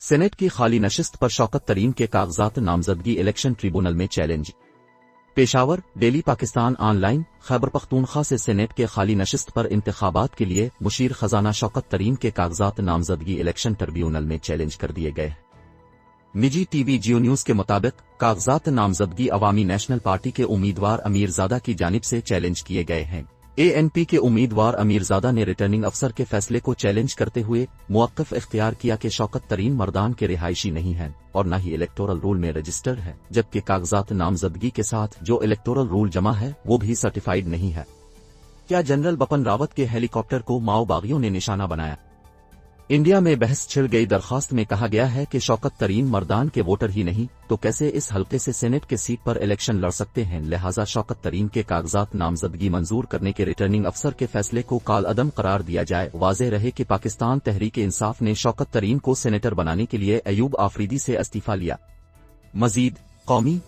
Senate की खाली नशिस्त पर शौकत तरीन के कागजात नामजदगी इलेक्शन ट्रिब्यूनल में challenge. Peshawar, daily Pakistan online. Khyber Pakhtunkhwa से सेनेट के खाली नशिस्त पर इंतखाबात के लिए मुशीर खजाना शौकत तरीन के कागजात नामजदगी इलेक्शन ट्रिब्यूनल में चैलेंज कर दिए गए। निजी टीवी जियो न्यूज के मुताबिक कागजात नामजदगी अवामी नेशनल पार्टी के उम्मीदवार अमीरजादा की जानिब से चैलेंज किए गए हैं। एएनपी के उम्मीदवार अमीरजादा ने रिटर्निंग अफसर के फैसले को चैलेंज करते हुए मुवक्किफ इख्तियार किया कि शौकत तरीन मर्दान के रिहायशी नहीं है और न ही इलेक्टोरल रोल में रजिस्टर्ड है, जबकि कागजात नामजदगी के साथ जो इलेक्टोरल रोल जमा है वो भी सर्टिफाइड नहीं है। क्या जनरल बिपिन रावत के हेलीकॉप्टर को माओ बागियों ने निशाना बनाया? इंडिया में बहस छिड़ गई। दरखास्त में कहा गया है कि शौकत तरीन मर्दान के वोटर ही नहीं तो कैसे इस हल्के से सेनेट के सीट पर इलेक्शन लड़ सकते हैं, लिहाजा शौकत तरीन के कागजात नामजदगी मंजूर करने के रिटर्निंग अफसर के फैसले को कालअदम करार दिया जाए। वाज़ेह रहे कि पाकिस्तान तहरीक इंसाफ ने शौकत तरीन को सेनेटर बनाने के लिए अयूब आफरीदी से इस्तीफा लिया। मजीद कौमी